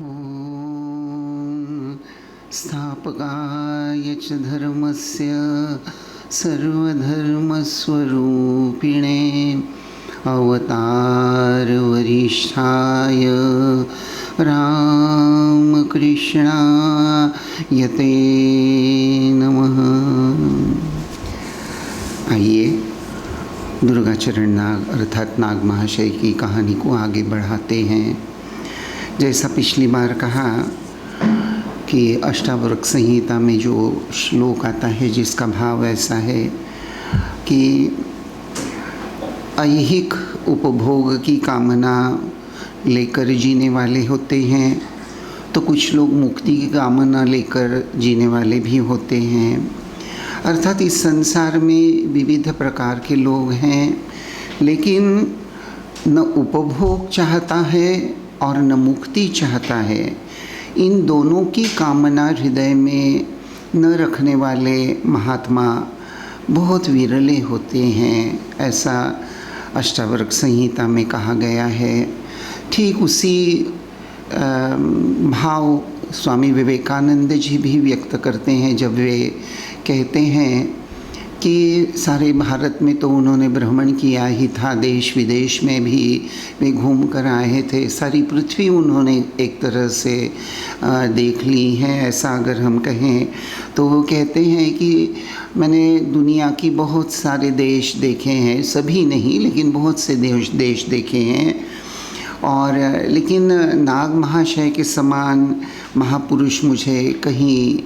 ॐ स्थापकाय च धर्मस्य सर्वधर्मस्वरूपिणे अवतारवरिष्ठाय रामकृष्णाय ते नमः। आइए दुर्गाचरण नाग अर्थात नाग महाशय की कहानी को आगे बढ़ाते हैं। जैसा पिछली बार कहा कि अष्टावक्र संहिता में जो श्लोक आता है जिसका भाव ऐसा है कि ऐहिक उपभोग की कामना लेकर जीने वाले होते हैं, तो कुछ लोग मुक्ति की कामना लेकर जीने वाले भी होते हैं। अर्थात इस संसार में विविध प्रकार के लोग हैं, लेकिन न उपभोग चाहता है और न मुक्ति चाहता है। इन दोनों की कामना हृदय में न रखने वाले महात्मा बहुत विरले होते हैं, ऐसा अष्टावक्र संहिता में कहा गया है। ठीक उसी भाव स्वामी विवेकानंद जी भी व्यक्त करते हैं जब वे कहते हैं कि सारे भारत में तो उन्होंने भ्रमण किया ही था, देश विदेश में भी वे घूम कर आए थे, सारी पृथ्वी उन्होंने एक तरह से देख ली है, ऐसा अगर हम कहें तो। वो कहते हैं कि मैंने दुनिया की बहुत सारे देश देखे हैं, सभी नहीं लेकिन बहुत से देश देखे हैं, और लेकिन नाग महाशय के समान महापुरुष मुझे कहीं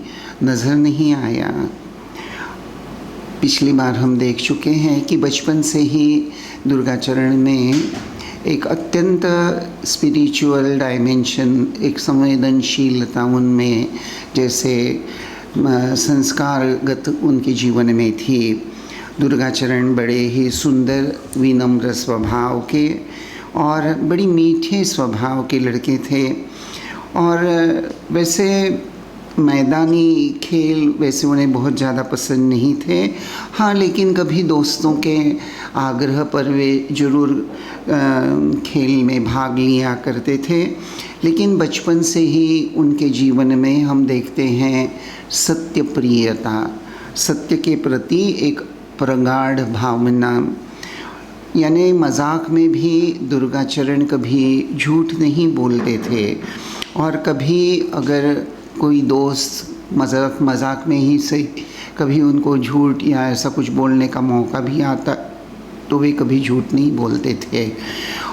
नज़र नहीं आया। पिछली बार हम देख चुके हैं कि बचपन से ही दुर्गाचरण में एक अत्यंत स्पिरिचुअल डायमेंशन, एक संवेदनशीलता उनमें जैसे संस्कारगत उनके जीवन में थी। दुर्गाचरण बड़े ही सुंदर विनम्र स्वभाव के और बड़ी मीठे स्वभाव के लड़के थे, और वैसे मैदानी खेल वैसे उन्हें बहुत ज़्यादा पसंद नहीं थे। हाँ, लेकिन कभी दोस्तों के आग्रह पर वे ज़रूर खेल में भाग लिया करते थे। लेकिन बचपन से ही उनके जीवन में हम देखते हैं सत्य प्रियता, सत्य के प्रति एक प्रगाढ़ भावना। यानी मजाक में भी दुर्गाचरण कभी झूठ नहीं बोलते थे, और कभी अगर कोई दोस्त मजाक में ही सही कभी उनको झूठ या ऐसा कुछ बोलने का मौका भी आता तो वे कभी झूठ नहीं बोलते थे।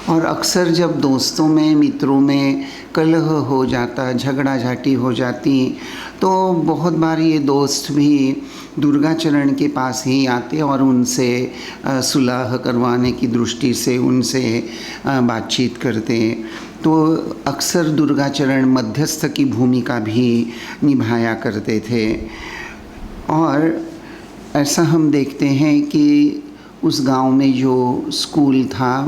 और अक्सर जब दोस्तों में मित्रों में कलह हो जाता, झगड़ा झाटी हो जाती, तो बहुत बार ये दोस्त भी दुर्गाचरण के पास ही आते और उनसे सुलह करवाने की दृष्टि से उनसे बातचीत करते। तो अक्सर दुर्गाचरण मध्यस्थ की भूमिका भी निभाया करते थे। और ऐसा हम देखते हैं कि उस गांव में जो स्कूल था,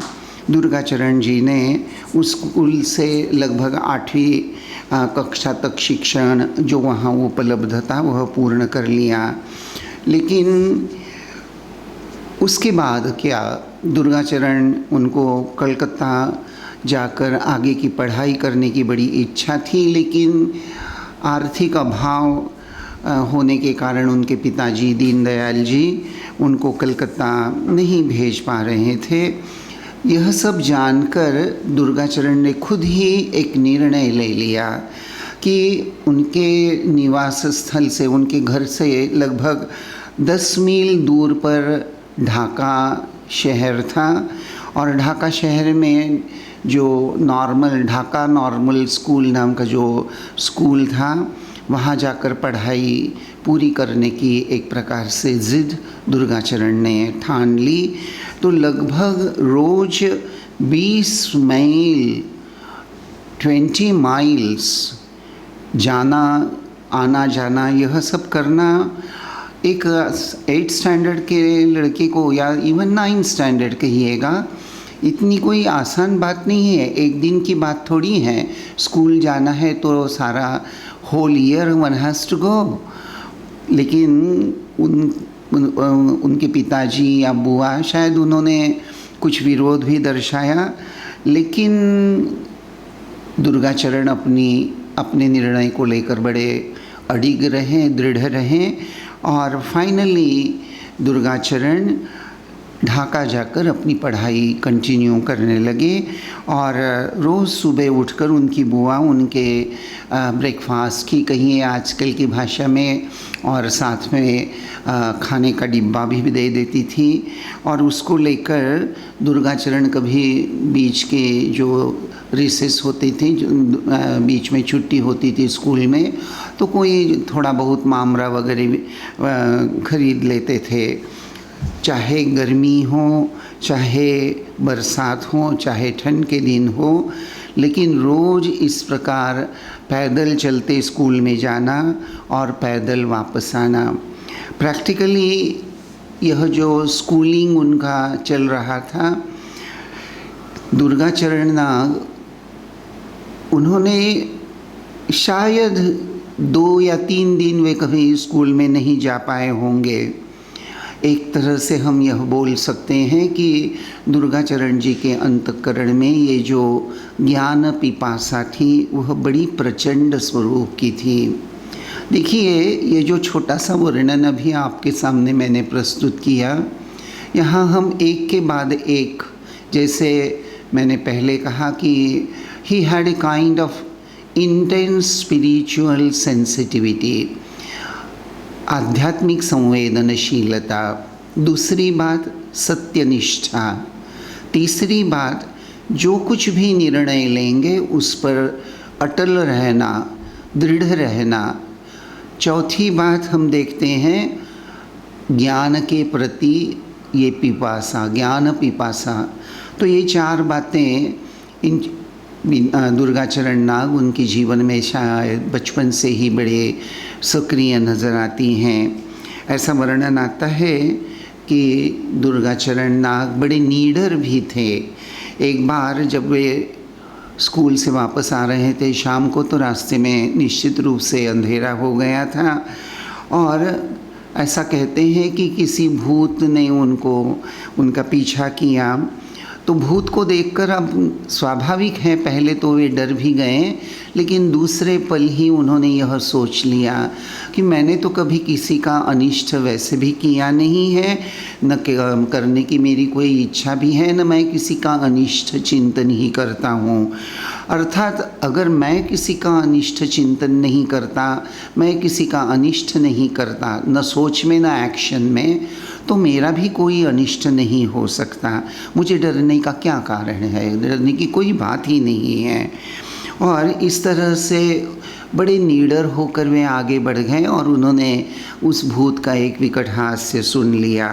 दुर्गाचरण जी ने उस स्कूल से लगभग 8वीं कक्षा तक शिक्षण जो वहाँ उपलब्ध था वह पूर्ण कर लिया। लेकिन उसके बाद क्या दुर्गाचरण उनको कलकत्ता जाकर आगे की पढ़ाई करने की बड़ी इच्छा थी, लेकिन आर्थिक अभाव होने के कारण उनके पिताजी दीनदयाल जी उनको कलकत्ता नहीं भेज पा रहे थे। यह सब जानकर दुर्गाचरण ने खुद ही एक निर्णय ले लिया कि उनके निवास स्थल से, उनके घर से लगभग 10 मील दूर पर ढाका शहर था, और ढाका शहर में जो ढाका नॉर्मल स्कूल नाम का जो स्कूल था, वहाँ जाकर पढ़ाई पूरी करने की एक प्रकार से ज़िद दुर्गाचरण ने ठान ली। तो लगभग रोज़ 20 मील 20 माइल्स जाना आना जाना यह सब करना एक 8 स्टैंडर्ड के लड़के को, या इवन 9 स्टैंडर्ड कहिएगा, इतनी कोई आसान बात नहीं है। एक दिन की बात थोड़ी है। स्कूल जाना है तो सारा whole year one has to go. लेकिन उनके पिताजी या बुआ शायद उन्होंने कुछ विरोध भी दर्शाया, लेकिन दुर्गाचरण अपने निर्णय को लेकर बड़े अडिग रहें, दृढ़ रहें और फाइनली दुर्गाचरण ढाका जाकर अपनी पढ़ाई कंटिन्यू करने लगे और रोज़ सुबह उठकर उनकी बुआ उनके ब्रेकफास्ट की, कहिए आजकल की भाषा में, और साथ में खाने का डिब्बा भी दे देती थी। और उसको लेकर दुर्गाचरण कभी बीच के जो रिसेस होती थी, जो बीच में छुट्टी होती थी स्कूल में, तो कोई थोड़ा बहुत मामरा वगैरह खरीद लेते थे। चाहे गर्मी हो, चाहे बरसात हो, चाहे ठंड के दिन हो, लेकिन रोज़ इस प्रकार पैदल चलते स्कूल में जाना और पैदल वापस आना। प्रैक्टिकली यह जो स्कूलिंग उनका चल रहा था, दुर्गाचरण नाग उन्होंने शायद 2 या 3 दिन वे कभी स्कूल में नहीं जा पाए होंगे। एक तरह से हम यह बोल सकते हैं कि दुर्गाचरण जी के अंतःकरण में ये जो ज्ञान पिपासा थी वह बड़ी प्रचंड स्वरूप की थी। देखिए, ये जो छोटा सा वर्णन अभी आपके सामने मैंने प्रस्तुत किया, यहाँ हम एक के बाद एक, जैसे मैंने पहले कहा कि he had a kind of intense spiritual sensitivity, आध्यात्मिक संवेदनशीलता। दूसरी बात सत्यनिष्ठा। तीसरी बात, जो कुछ भी निर्णय लेंगे उस पर अटल रहना, दृढ़ रहना। चौथी बात हम देखते हैं ज्ञान के प्रति ये पिपासा, ज्ञान पिपासा। तो ये 4 बातें इन दुर्गाचरण नाग उनके जीवन में शायद बचपन से ही बड़े सक्रिय नज़र आती हैं। ऐसा वर्णन आता है कि दुर्गाचरण नाग बड़े नीडर भी थे। एक बार जब वे स्कूल से वापस आ रहे थे शाम को, तो रास्ते में निश्चित रूप से अंधेरा हो गया था और ऐसा कहते हैं कि किसी भूत ने उनका पीछा किया। तो भूत को देखकर अब स्वाभाविक है, पहले तो वे डर भी गए, लेकिन दूसरे पल ही उन्होंने यह सोच लिया कि मैंने तो कभी किसी का अनिष्ट वैसे भी किया नहीं है, न करने की मेरी कोई इच्छा भी है, न मैं किसी का अनिष्ट चिंतन ही करता हूँ। अर्थात अगर मैं किसी का अनिष्ट चिंतन नहीं करता, मैं किसी का अनिष्ट नहीं करता, न सोच में न एक्शन में, तो मेरा भी कोई अनिष्ट नहीं हो सकता। मुझे डरने का क्या कारण है? डरने की कोई बात ही नहीं है। और इस तरह से बड़े नीडर होकर वे आगे बढ़ गए और उन्होंने उस भूत का एक विकट हास्य सुन लिया।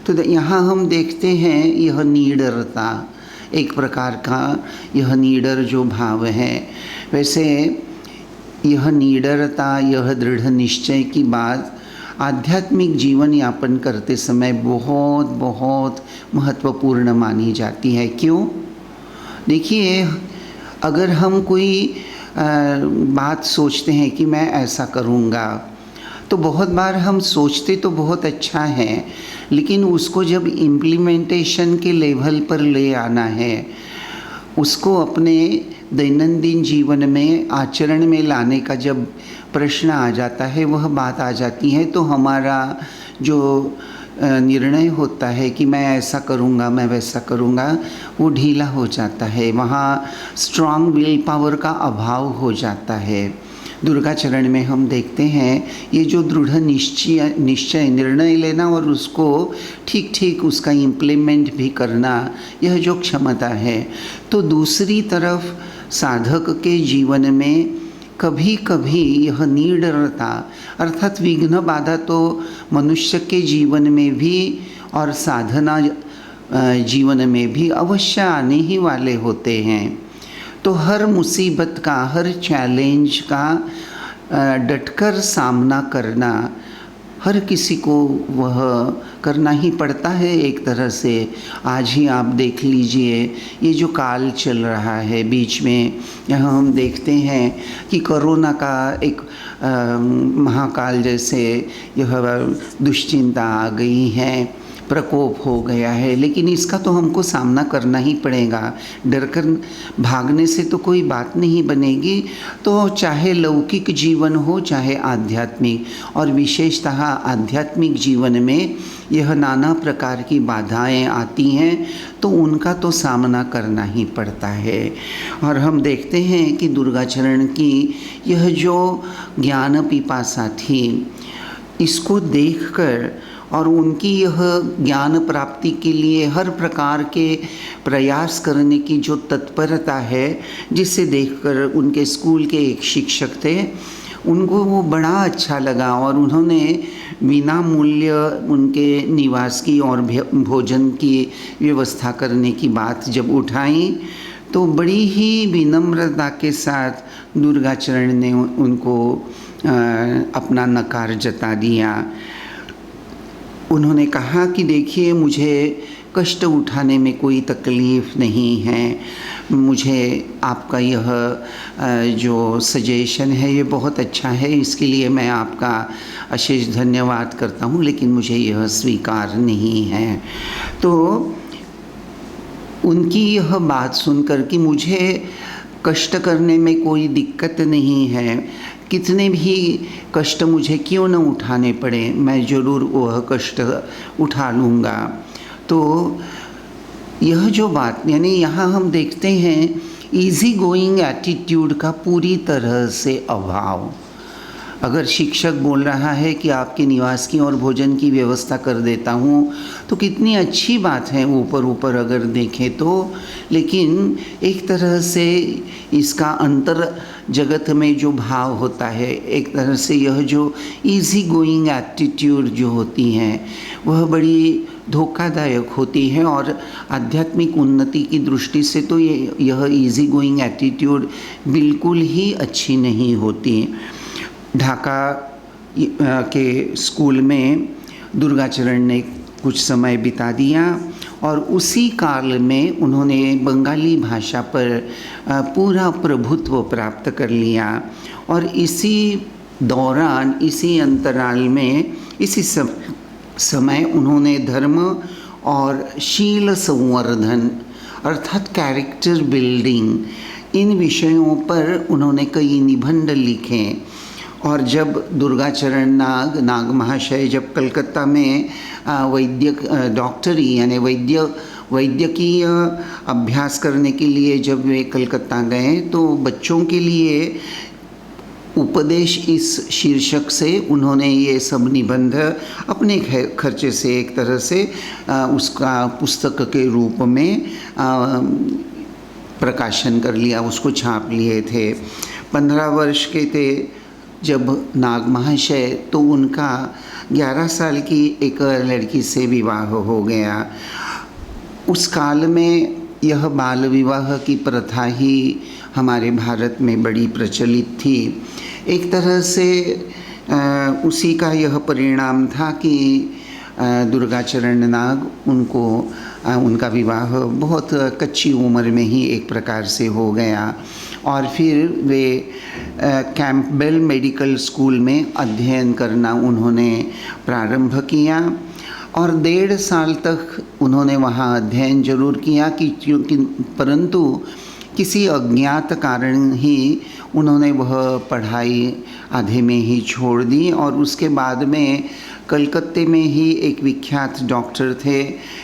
तो यहाँ हम देखते हैं यह नीडरता, एक प्रकार का यह नीडर जो भाव है। वैसे यह नीडरता, यह दृढ़ निश्चय की बात आध्यात्मिक जीवन यापन करते समय बहुत बहुत महत्वपूर्ण मानी जाती है। क्यों? देखिए, अगर हम कोई बात सोचते हैं कि मैं ऐसा करूँगा, तो बहुत बार हम सोचते तो बहुत अच्छा है, लेकिन उसको जब इम्प्लीमेंटेशन के लेवल पर ले आना है, उसको अपने दैनंदिन जीवन में आचरण में लाने का जब प्रश्न आ जाता है, वह बात आ जाती है, तो हमारा जो निर्णय होता है कि मैं ऐसा करूँगा, मैं वैसा करूँगा, वो ढीला हो जाता है। वहाँ स्ट्रॉन्ग विल पावर का अभाव हो जाता है। दुर्गाचरण में हम देखते हैं ये जो दृढ़ निश्चय निर्णय लेना और उसको ठीक ठीक उसका इम्प्लीमेंट भी करना, यह जो क्षमता है। तो दूसरी तरफ साधक के जीवन में कभी कभी यह निडरता अर्थात विघ्न बाधा तो मनुष्य के जीवन में भी और साधना जीवन में भी अवश्य आने ही वाले होते हैं। तो हर मुसीबत का, हर चैलेंज का डटकर सामना करना हर किसी को वह करना ही पड़ता है एक तरह से। आज ही आप देख लीजिए ये जो काल चल रहा है बीच में, यहाँ हम देखते हैं कि कोरोना का एक महाकाल जैसे यह दुश्चिंता आ गई है। प्रकोप हो गया है, लेकिन इसका तो हमको सामना करना ही पड़ेगा। डर कर भागने से तो कोई बात नहीं बनेगी। तो चाहे लौकिक जीवन हो चाहे आध्यात्मिक, और विशेषतः आध्यात्मिक जीवन में यह नाना प्रकार की बाधाएं आती हैं, तो उनका तो सामना करना ही पड़ता है। और हम देखते हैं कि दुर्गाचरण की यह जो ज्ञान पिपासा थी, इसको देखकर और उनकी यह ज्ञान प्राप्ति के लिए हर प्रकार के प्रयास करने की जो तत्परता है, जिसे देखकर उनके स्कूल के एक शिक्षक थे, उनको वो बड़ा अच्छा लगा और उन्होंने बिना मूल्य उनके निवास की और भोजन की व्यवस्था करने की बात जब उठाई, तो बड़ी ही विनम्रता के साथ दुर्गाचरण ने उनको अपना नकार जता दिया। उन्होंने कहा कि देखिए, मुझे कष्ट उठाने में कोई तकलीफ़ नहीं है, मुझे आपका यह जो सजेशन है ये बहुत अच्छा है, इसके लिए मैं आपका अशेष धन्यवाद करता हूँ, लेकिन मुझे यह स्वीकार नहीं है। तो उनकी यह बात सुनकर कि मुझे कष्ट करने में कोई दिक्कत नहीं है, कितने भी कष्ट मुझे क्यों न उठाने पड़े, मैं ज़रूर वह कष्ट उठा लूँगा। तो यह जो बात, यानी यहाँ हम देखते हैं इजी गोइंग एटीट्यूड का पूरी तरह से अभाव। अगर शिक्षक बोल रहा है कि आपके निवास की और भोजन की व्यवस्था कर देता हूँ, तो कितनी अच्छी बात है ऊपर ऊपर अगर देखें तो, लेकिन एक तरह से इसका अंतर जगत में जो भाव होता है, एक तरह से यह जो इजी गोइंग एटीट्यूड जो होती हैं वह बड़ी धोखादायक होती है। और आध्यात्मिक उन्नति की दृष्टि से तो यह इजी गोइंग एटीट्यूड बिल्कुल ही अच्छी नहीं होती। ढाका के स्कूल में दुर्गाचरण ने कुछ समय बिता दिया और उसी काल में उन्होंने बंगाली भाषा पर पूरा प्रभुत्व प्राप्त कर लिया। और इसी दौरान, इसी अंतराल में, इसी समय उन्होंने धर्म और शील संवर्धन अर्थात कैरेक्टर बिल्डिंग, इन विषयों पर उन्होंने कई निबंध लिखे। और जब दुर्गाचरण नाग महाशय जब कलकत्ता में डॉक्टरी यानी वैद्यकीय अभ्यास करने के लिए जब वे कलकत्ता गए, तो बच्चों के लिए उपदेश इस शीर्षक से उन्होंने ये सब निबंध अपने खर्चे से एक तरह से उसका पुस्तक के रूप में प्रकाशन कर लिया, उसको छाप लिए थे। 15 वर्ष के थे जब नाग महाशय, तो उनका 11 साल की एक लड़की से विवाह हो गया। उस काल में यह बाल विवाह की प्रथा ही हमारे भारत में बड़ी प्रचलित थी। एक तरह से उसी का यह परिणाम था कि दुर्गाचरण नाग उनका विवाह बहुत कच्ची उम्र में ही एक प्रकार से हो गया। और फिर वे कैंपबेल मेडिकल स्कूल में अध्ययन करना उन्होंने प्रारंभ किया और 1.5 साल तक उन्होंने वहाँ अध्ययन जरूर किया परंतु किसी अज्ञात कारण ही उन्होंने वह पढ़ाई आधे में ही छोड़ दी। और उसके बाद में कलकत्ते में ही एक विख्यात डॉक्टर थे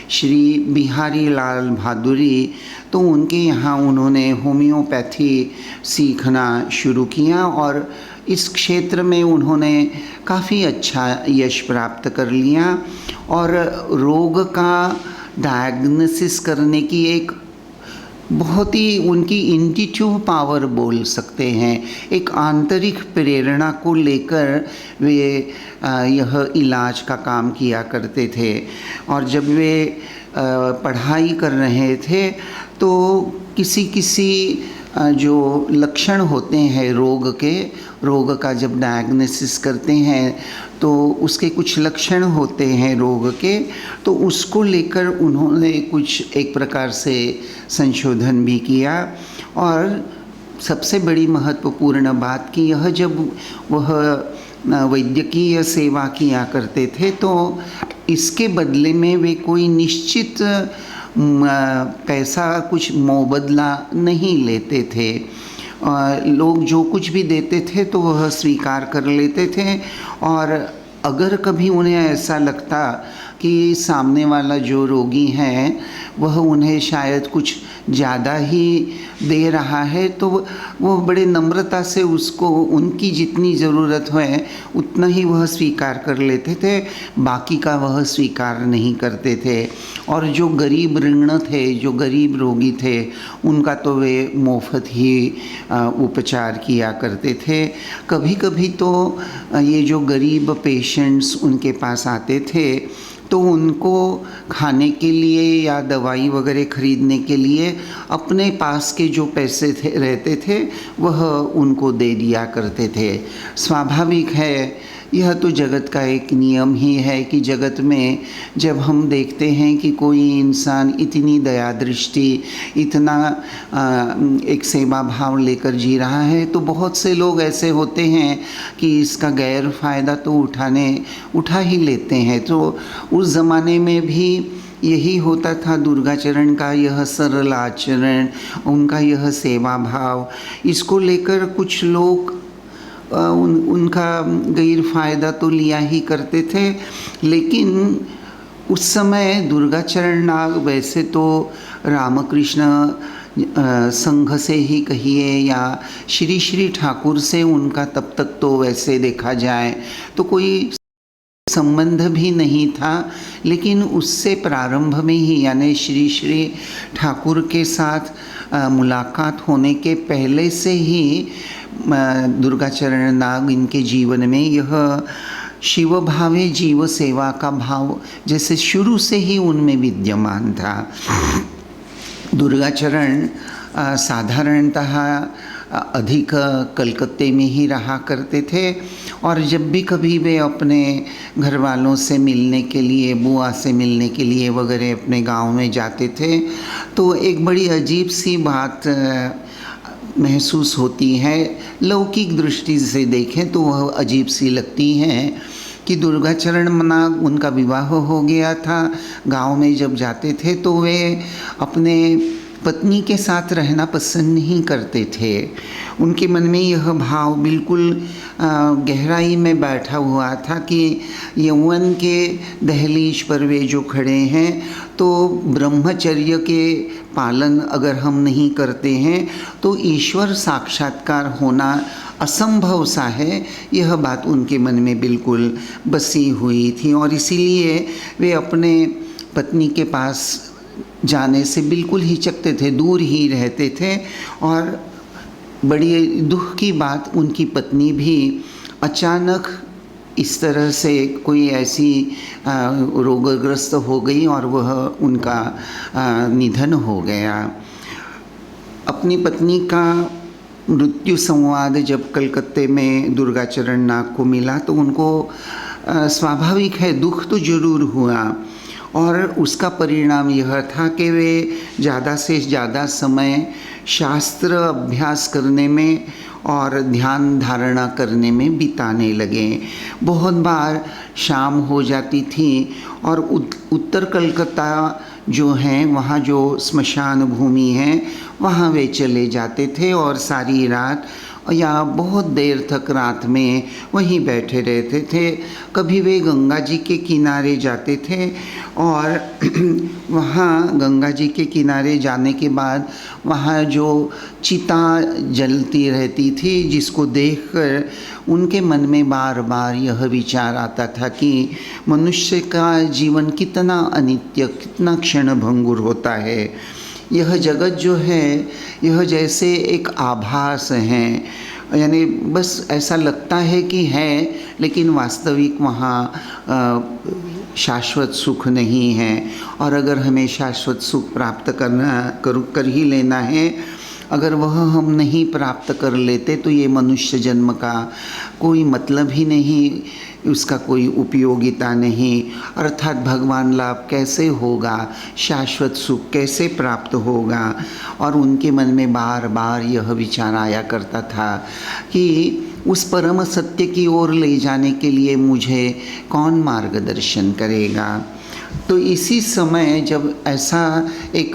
श्री बिहारी लाल भादुरी, तो उनके यहाँ उन्होंने होम्योपैथी सीखना शुरू किया और इस क्षेत्र में उन्होंने काफ़ी अच्छा यश प्राप्त कर लिया। और रोग का डायग्नोसिस करने की एक बहुत ही उनकी इंट्यूटिव पावर बोल सकते हैं, एक आंतरिक प्रेरणा को लेकर वे यह इलाज का काम किया करते थे। और जब वे पढ़ाई कर रहे थे तो किसी जो लक्षण होते हैं रोग का जब डायग्नोसिस करते हैं तो उसके कुछ लक्षण होते हैं रोग के, तो उसको लेकर उन्होंने कुछ एक प्रकार से संशोधन भी किया। और सबसे बड़ी महत्वपूर्ण बात कि यह जब वह वैद्यकीय सेवा किया करते थे तो इसके बदले में वे कोई निश्चित पैसा कुछ मोबदला नहीं लेते थे। लोग जो कुछ भी देते थे तो वह स्वीकार कर लेते थे, और अगर कभी उन्हें ऐसा लगता कि सामने वाला जो रोगी है वह उन्हें शायद कुछ ज़्यादा ही दे रहा है, तो वो बड़े नम्रता से उसको उनकी जितनी ज़रूरत है उतना ही वह स्वीकार कर लेते थे, बाकी का वह स्वीकार नहीं करते थे। और जो गरीब ऋण थे, जो गरीब रोगी थे, उनका तो वे मुफ्त ही उपचार किया करते थे। कभी कभी तो ये जो गरीब पेशेंट्स उनके पास आते थे तो उनको खाने के लिए या दवाई वगैरह खरीदने के लिए अपने पास के जो पैसे रहते थे वह उनको दे दिया करते थे। स्वाभाविक है, यह तो जगत का एक नियम ही है कि जगत में जब हम देखते हैं कि कोई इंसान इतनी दया दृष्टि, इतना एक सेवा भाव लेकर जी रहा है, तो बहुत से लोग ऐसे होते हैं कि इसका गैर फ़ायदा तो उठा ही लेते हैं। तो उस ज़माने में भी यही होता था। दुर्गाचरण का यह सरल आचरण, उनका यह सेवा भाव, इसको लेकर कुछ लोग उनका गैर फ़ायदा तो लिया ही करते थे। लेकिन उस समय दुर्गाचरण नाग वैसे तो रामकृष्ण संघ से ही कहिए या श्री श्री ठाकुर से उनका तब तक तो वैसे देखा जाए तो कोई संबंध भी नहीं था, लेकिन उससे प्रारंभ में ही यानी श्री श्री ठाकुर के साथ मुलाकात होने के पहले से ही दुर्गाचरण नाग इनके जीवन में यह शिव भावे जीव सेवा का भाव जैसे शुरू से ही उनमें विद्यमान था। दुर्गाचरण साधारणतः अधिक कलकत्ते में ही रहा करते थे, और जब भी कभी वे अपने घर वालों से मिलने के लिए, बुआ से मिलने के लिए वगैरह अपने गांव में जाते थे तो एक बड़ी अजीब सी बात महसूस होती है। लौकिक दृष्टि से देखें तो वह अजीब सी लगती है कि दुर्गाचरण नाग, उनका विवाह हो गया था, गांव में जब जाते थे तो वे अपने पत्नी के साथ रहना पसंद नहीं करते थे। उनके मन में यह भाव बिल्कुल गहराई में बैठा हुआ था कि यौवन के दहलीज पर वे जो खड़े हैं तो ब्रह्मचर्य के पालन अगर हम नहीं करते हैं तो ईश्वर साक्षात्कार होना असंभव सा है। यह बात उनके मन में बिल्कुल बसी हुई थी, और इसीलिए वे अपने पत्नी के पास जाने से बिल्कुल हिचकते थे, दूर ही रहते थे। और बड़ी दुख की बात, उनकी पत्नी भी अचानक इस तरह से कोई ऐसी रोगग्रस्त हो गई और वह उनका निधन हो गया। अपनी पत्नी का मृत्यु संवाद जब कलकत्ते में दुर्गाचरण नाग को मिला तो उनको स्वाभाविक है दुख तो जरूर हुआ, और उसका परिणाम यह था कि वे ज़्यादा से ज़्यादा समय शास्त्र अभ्यास करने में और ध्यान धारणा करने में बिताने लगे। बहुत बार शाम हो जाती थी और उत्तर कलकत्ता जो है, वहाँ जो स्मशान भूमि है वहाँ वे चले जाते थे और सारी रात या बहुत देर तक रात में वहीं बैठे रहते थे। कभी वे गंगा जी के किनारे जाते थे और वहाँ गंगा जी के किनारे जाने के बाद वहाँ जो चिता जलती रहती थी, जिसको देखकर उनके मन में बार बार यह विचार आता था कि मनुष्य का जीवन कितना अनित्य, कितना क्षणभंगुर होता है। यह जगत जो है यह जैसे एक आभास है, यानी बस ऐसा लगता है कि है, लेकिन वास्तविक वहाँ शाश्वत सुख नहीं है। और अगर हमें शाश्वत सुख प्राप्त कर ही लेना है, अगर वह हम नहीं प्राप्त कर लेते तो ये मनुष्य जन्म का कोई मतलब ही नहीं। उसका कोई उपयोगिता नहीं, अर्थात भगवान लाभ कैसे होगा, शाश्वत सुख कैसे प्राप्त होगा। और उनके मन में बार बार यह विचार आया करता था कि उस परम सत्य की ओर ले जाने के लिए मुझे कौन मार्गदर्शन करेगा। तो इसी समय जब ऐसा एक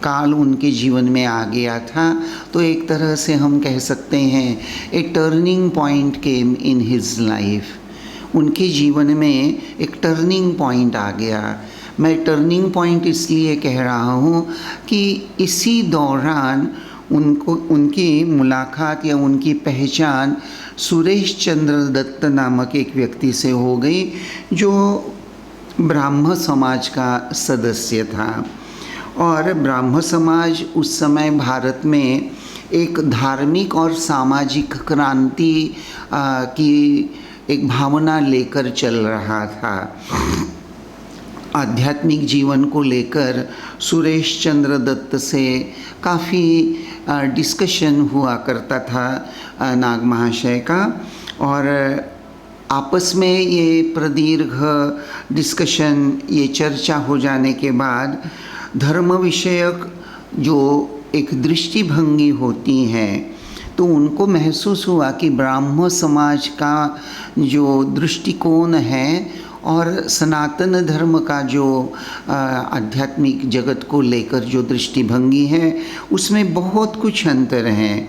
काल उनके जीवन में आ गया था, तो एक तरह से हम कह सकते हैं a turning point came in his life. उनके जीवन में एक टर्निंग पॉइंट आ गया। मैं टर्निंग पॉइंट इसलिए कह रहा हूँ कि इसी दौरान उनकी मुलाकात या उनकी पहचान सुरेश चंद्र दत्त नामक एक व्यक्ति से हो गई, जो ब्राह्म समाज का सदस्य था। और ब्राह्म समाज उस समय भारत में एक धार्मिक और सामाजिक क्रांति की एक भावना लेकर चल रहा था। आध्यात्मिक जीवन को लेकर सुरेश चंद्र दत्त से काफ़ी डिस्कशन हुआ करता था नाग महाशय का, और आपस में ये प्रदीर्घ डिस्कशन, ये चर्चा हो जाने के बाद धर्म विषयक जो एक दृष्टिभंगी होती है, तो उनको महसूस हुआ कि ब्राह्म समाज का जो दृष्टिकोण है और सनातन धर्म का जो आध्यात्मिक जगत को लेकर जो दृष्टिभंगी है, उसमें बहुत कुछ अंतर है।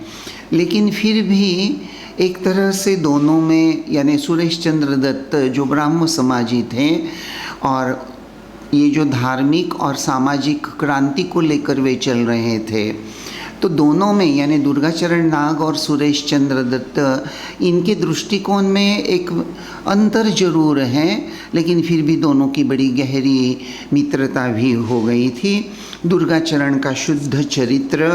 लेकिन फिर भी एक तरह से दोनों में, यानी सुरेश चंद्र दत्त जो ब्राह्म समाजी थे और ये जो धार्मिक और सामाजिक क्रांति को लेकर वे चल रहे थे, तो दोनों में यानी दुर्गाचरण नाग और सुरेश चंद्र दत्त, इनके दृष्टिकोण में एक अंतर जरूर है, लेकिन फिर भी दोनों की बड़ी गहरी मित्रता भी हो गई थी। दुर्गाचरण का शुद्ध चरित्र,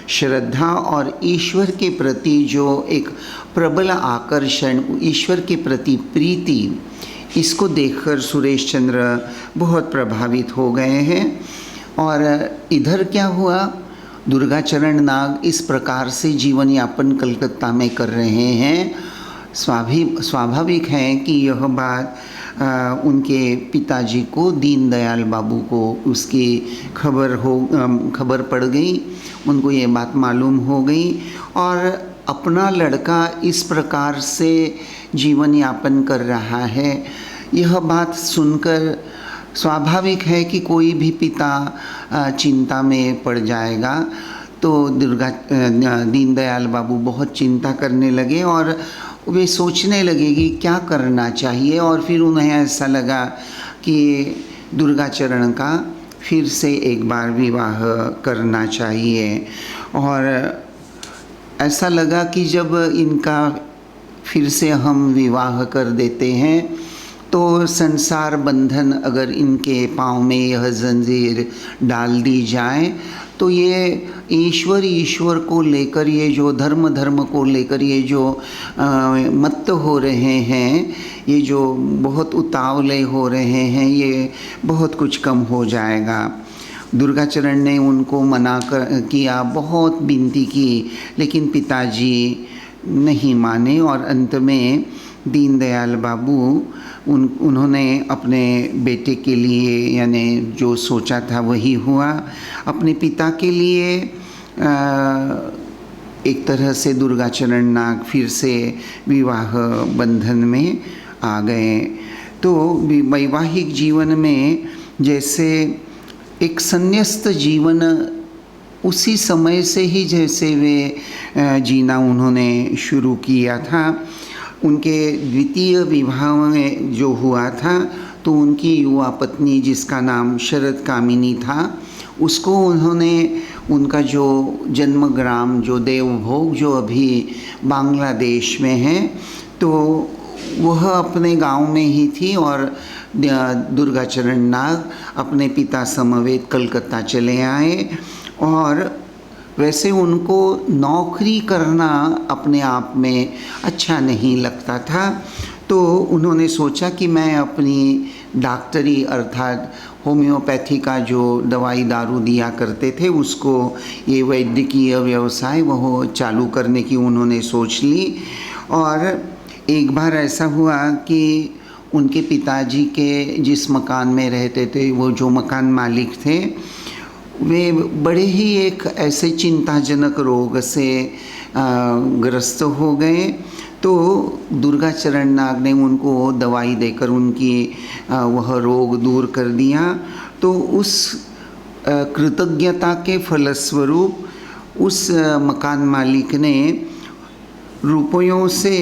श्रद्धा और ईश्वर के प्रति जो एक प्रबल आकर्षण, ईश्वर के प्रति प्रीति, इसको देखकर सुरेश चंद्र बहुत प्रभावित हो गए हैं। और इधर क्या हुआ, दुर्गाचरण नाग इस प्रकार से जीवन यापन कलकत्ता में कर रहे हैं। स्वाभाविक है कि यह बात उनके पिताजी को, दीनदयाल बाबू को उसकी खबर पड़ गई, उनको ये बात मालूम हो गई, और अपना लड़का इस प्रकार से जीवन यापन कर रहा है, यह बात सुनकर स्वाभाविक है कि कोई भी पिता चिंता में पड़ जाएगा। तो दीनदयाल बाबू बहुत चिंता करने लगे और वे सोचने लगे कि क्या करना चाहिए। और फिर उन्हें ऐसा लगा कि दुर्गाचरण का फिर से एक बार विवाह करना चाहिए, और ऐसा लगा कि जब इनका फिर से हम विवाह कर देते हैं तो संसार बंधन अगर इनके पाँव में यह जंजीर डाल दी जाए, तो ये ईश्वर को लेकर, ये जो धर्म को लेकर ये जो मत्त हो रहे हैं, ये जो बहुत उतावले हो रहे हैं, ये बहुत कुछ कम हो जाएगा। दुर्गाचरण ने उनको मना किया, बहुत विनती की, लेकिन पिताजी नहीं माने, और अंत में दीनदयाल बाबू उन्होंने अपने बेटे के लिए, यानी जो सोचा था वही हुआ, अपने पिता के लिए एक तरह से दुर्गाचरण नाग फिर से विवाह बंधन में आ गए। तो वैवाहिक जीवन में जैसे एक संन्यस्त जीवन उसी समय से ही जैसे वे जीना उन्होंने शुरू किया था। उनके द्वितीय विवाह में जो हुआ था, तो उनकी युवा पत्नी जिसका नाम शरद कामिनी था, उसको उन्होंने, उनका जो जन्म ग्राम जो देवभोग जो अभी बांग्लादेश में है, तो वह अपने गांव में ही थी, और दुर्गाचरण नाग अपने पिता समवेत कलकत्ता चले आए। और वैसे उनको नौकरी करना अपने आप में अच्छा नहीं लगता था, तो उन्होंने सोचा कि मैं अपनी डॉक्टरी अर्थात होम्योपैथी का जो दवाई दारू दिया करते थे, उसको ये वैद्यकीय व्यवसाय वह चालू करने की उन्होंने सोच ली। और एक बार ऐसा हुआ कि उनके पिताजी के जिस मकान में रहते थे, वो जो मकान मालिक थे, वे बड़े ही एक ऐसे चिंताजनक रोग से ग्रस्त हो गए। तो दुर्गाचरण नाग ने उनको दवाई देकर उनकी वह रोग दूर कर दिया। तो उस कृतज्ञता के फलस्वरूप उस मकान मालिक ने रुपयों से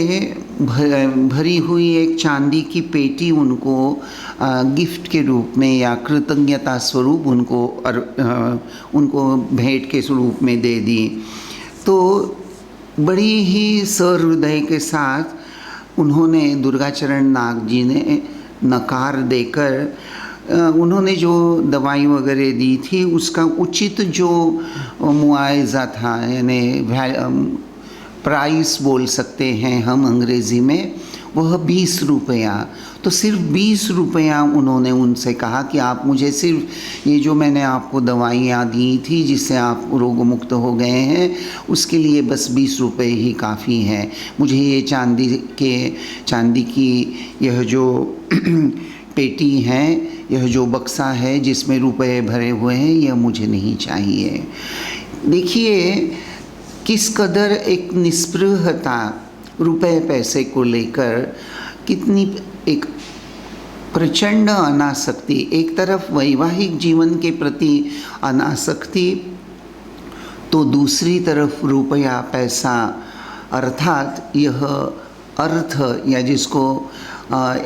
भरी हुई एक चांदी की पेटी उनको गिफ्ट के रूप में या कृतज्ञता स्वरूप उनको भेंट के स्वरूप में दे दी। तो बड़ी ही सहृदय के साथ उन्होंने दुर्गाचरण नाग जी ने नकार देकर उन्होंने जो दवाई वगैरह दी थी उसका उचित जो मुआवजा था, यानी प्राइस बोल सकते हैं हम अंग्रेज़ी में, वह 20 रुपया। तो सिर्फ 20 रुपया उन्होंने उनसे कहा कि आप मुझे सिर्फ ये जो मैंने आपको दवाइयाँ दी थी जिससे आप रोग मुक्त हो गए हैं, उसके लिए बस 20 रुपये ही काफ़ी हैं। मुझे ये चांदी की यह जो पेटी है, यह जो बक्सा है जिसमें रुपए भरे हुए हैं, यह मुझे नहीं चाहिए। देखिए किस कदर एक निस्पृहता रुपए पैसे को लेकर, कितनी एक प्रचंड अनासक्ति, एक तरफ वैवाहिक जीवन के प्रति अनासक्ति, तो दूसरी तरफ रुपया पैसा, अर्थात यह अर्थ या जिसको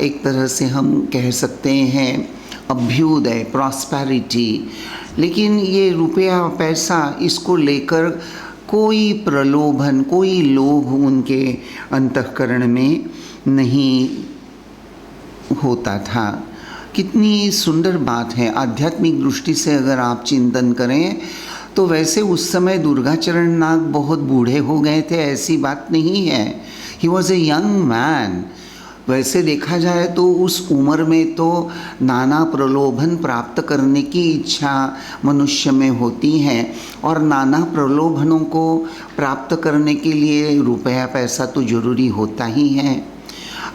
एक तरह से हम कह सकते हैं अभ्युदय, प्रॉस्पेरिटी। लेकिन ये रुपया पैसा, इसको लेकर कोई प्रलोभन, कोई लोभ उनके अंतःकरण में नहीं होता था। कितनी सुंदर बात है। आध्यात्मिक दृष्टि से अगर आप चिंतन करें तो वैसे उस समय दुर्गाचरण नाग बहुत बूढ़े हो गए थे, ऐसी बात नहीं है। He was a young man. वैसे देखा जाए तो उस उम्र में तो नाना प्रलोभन प्राप्त करने की इच्छा मनुष्य में होती है, और नाना प्रलोभनों को प्राप्त करने के लिए रुपया पैसा तो ज़रूरी होता ही है।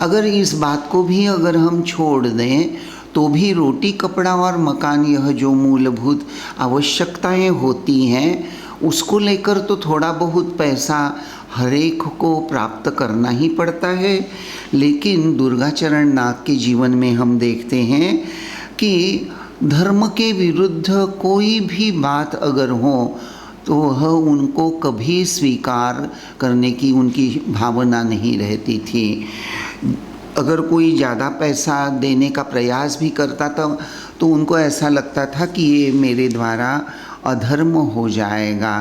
अगर इस बात को भी अगर हम छोड़ दें तो भी रोटी कपड़ा और मकान, यह जो मूलभूत आवश्यकताएं होती हैं, उसको लेकर तो थोड़ा बहुत पैसा हर एक को प्राप्त करना ही पड़ता है। लेकिन दुर्गाचरण नाग के जीवन में हम देखते हैं कि धर्म के विरुद्ध कोई भी बात अगर हो तो वह उनको कभी स्वीकार करने की उनकी भावना नहीं रहती थी। अगर कोई ज़्यादा पैसा देने का प्रयास भी करता था तो उनको ऐसा लगता था कि ये मेरे द्वारा अधर्म हो जाएगा।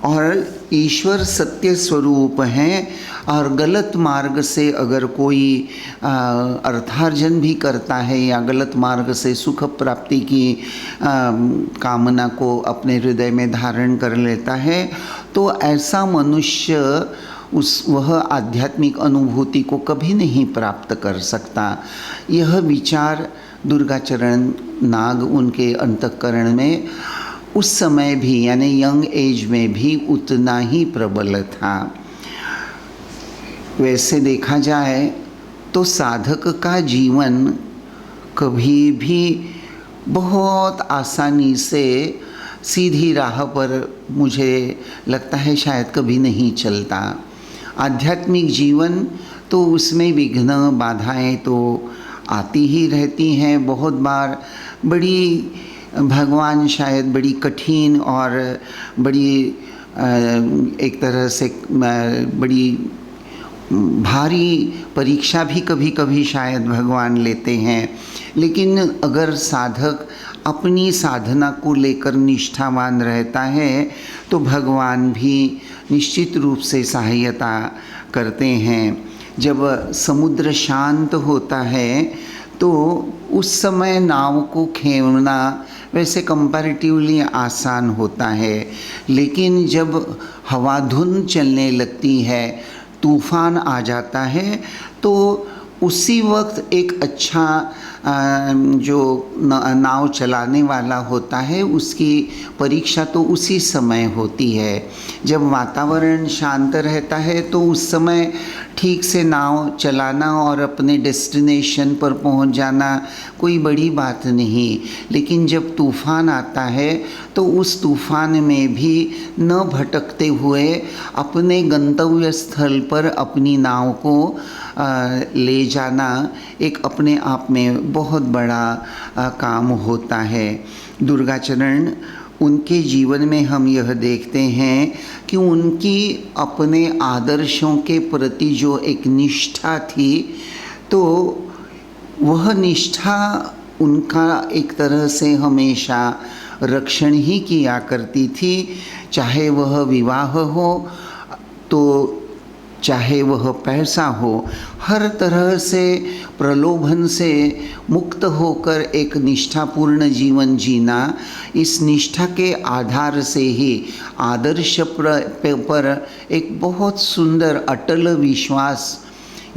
और ईश्वर सत्य स्वरूप हैं, और गलत मार्ग से अगर कोई अर्थार्जन भी करता है या गलत मार्ग से सुख प्राप्ति की कामना को अपने हृदय में धारण कर लेता है, तो ऐसा मनुष्य वह आध्यात्मिक अनुभूति को कभी नहीं प्राप्त कर सकता। यह विचार दुर्गाचरण नाग उनके अंतःकरण में उस समय भी, यानी यंग एज में भी उतना ही प्रबल था। वैसे देखा जाए तो साधक का जीवन कभी भी बहुत आसानी से सीधी राह पर, मुझे लगता है शायद कभी नहीं चलता। आध्यात्मिक जीवन तो उसमें विघ्न बाधाएं तो आती ही रहती हैं। बहुत बार बड़ी भगवान शायद बड़ी कठिन और बड़ी एक तरह से बड़ी भारी परीक्षा भी कभी कभी शायद भगवान लेते हैं। लेकिन अगर साधक अपनी साधना को लेकर निष्ठावान रहता है तो भगवान भी निश्चित रूप से सहायता करते हैं। जब समुद्र शांत होता है तो उस समय नाव को खेवना वैसे कंपैरेटिवली आसान होता है, लेकिन जब हवा धुंध चलने लगती है, तूफ़ान आ जाता है, तो उसी वक्त एक अच्छा जो नाव चलाने वाला होता है उसकी परीक्षा तो उसी समय होती है। जब वातावरण शांत रहता है तो उस समय ठीक से नाव चलाना और अपने डेस्टिनेशन पर पहुंच जाना कोई बड़ी बात नहीं। लेकिन जब तूफ़ान आता है तो उस तूफ़ान में भी न भटकते हुए अपने गंतव्य स्थल पर अपनी नाव को ले जाना एक अपने आप में बहुत बड़ा काम होता है। दुर्गाचरण उनके जीवन में हम यह देखते हैं कि उनकी अपने आदर्शों के प्रति जो एक निष्ठा थी, तो वह निष्ठा उनका एक तरह से हमेशा रक्षण ही किया करती थी। चाहे वह विवाह हो तो चाहे वह पैसा हो, हर तरह से प्रलोभन से मुक्त होकर एक निष्ठापूर्ण जीवन जीना, इस निष्ठा के आधार से ही आदर्श पर एक बहुत सुंदर अटल विश्वास,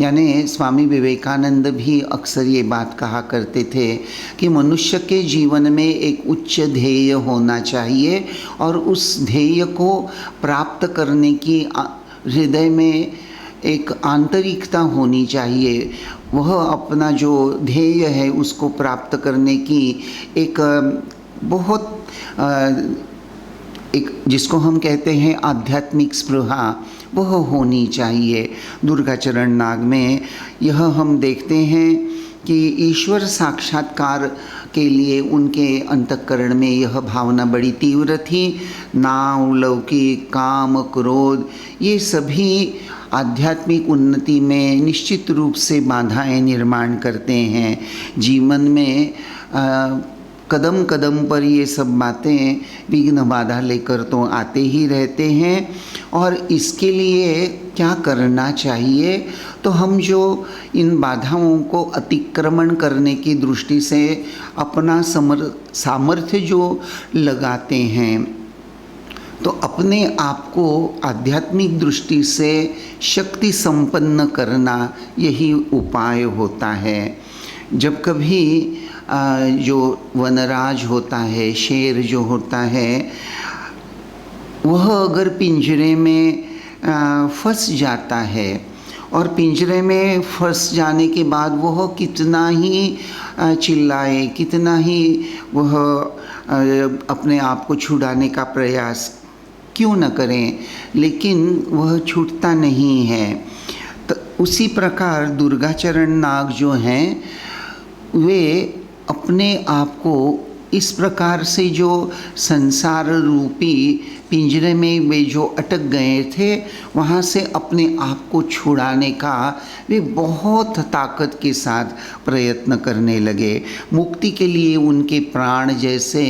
यानी स्वामी विवेकानंद भी अक्सर ये बात कहा करते थे कि मनुष्य के जीवन में एक उच्च ध्येय होना चाहिए और उस ध्येय को प्राप्त करने की हृदय में एक आंतरिकता होनी चाहिए। वह अपना जो ध्येय है उसको प्राप्त करने की एक बहुत एक जिसको हम कहते हैं आध्यात्मिक स्पृहा, वह होनी चाहिए। दुर्गाचरण नाग में यह हम देखते हैं कि ईश्वर साक्षात्कार के लिए उनके अंतःकरण में यह भावना बड़ी तीव्र थी। नाम, लौकिक, काम, क्रोध, ये सभी आध्यात्मिक उन्नति में निश्चित रूप से बाधाएं निर्माण करते हैं। जीवन में कदम कदम पर ये सब बातें विघ्न बाधा लेकर तो आते ही रहते हैं। और इसके लिए क्या करना चाहिए, तो हम जो इन बाधाओं को अतिक्रमण करने की दृष्टि से अपना सामर्थ्य जो लगाते हैं, तो अपने आप को आध्यात्मिक दृष्टि से शक्ति संपन्न करना यही उपाय होता है। जब कभी जो वनराज होता है, शेर जो होता है, वह अगर पिंजरे में फंस जाता है और पिंजरे में फंस जाने के बाद वह कितना ही चिल्लाए, कितना ही वह अपने आप को छुड़ाने का प्रयास क्यों न करें, लेकिन वह छूटता नहीं है। तो उसी प्रकार दुर्गाचरण नाग जो हैं वे अपने आप को इस प्रकार से जो संसार रूपी पिंजरे में वे जो अटक गए थे, वहाँ से अपने आप को छुड़ाने का वे बहुत ताकत के साथ प्रयत्न करने लगे। मुक्ति के लिए उनके प्राण जैसे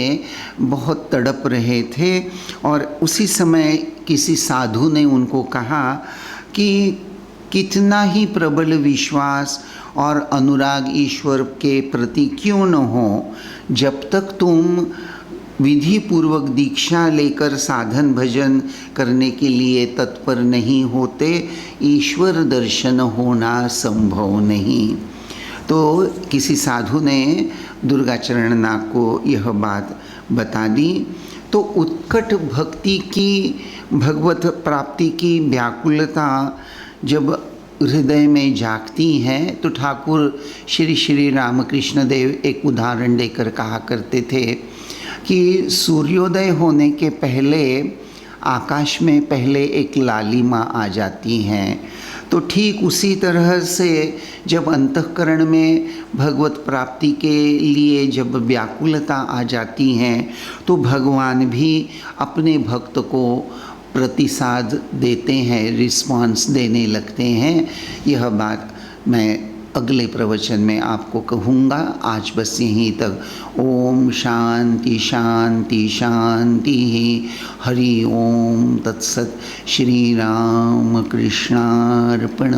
बहुत तड़प रहे थे। और उसी समय किसी साधु ने उनको कहा कि कितना ही प्रबल विश्वास और अनुराग ईश्वर के प्रति क्यों न हो, जब तक तुम विधि पूर्वक दीक्षा लेकर साधन भजन करने के लिए तत्पर नहीं होते, ईश्वर दर्शन होना संभव नहीं। तो किसी साधु ने दुर्गाचरण नाग को यह बात बता दी। तो उत्कट भक्ति की, भगवत प्राप्ति की व्याकुलता जब हृदय में जागती है, तो ठाकुर श्री श्री रामकृष्ण देव एक उदाहरण देकर कहा करते थे कि सूर्योदय होने के पहले आकाश में पहले एक लालिमा आ जाती हैं। तो ठीक उसी तरह से जब अंतःकरण में भगवत प्राप्ति के लिए जब व्याकुलता आ जाती हैं, तो भगवान भी अपने भक्त को प्रतिसाद देते हैं, रिस्पांस देने लगते हैं। यह बात मैं अगले प्रवचन में आपको कहूँगा। आज बस यहीं तक। ओम शांति शांति शांति। हरि ओम तत्सत। श्री राम कृष्णार्पणमस्तु।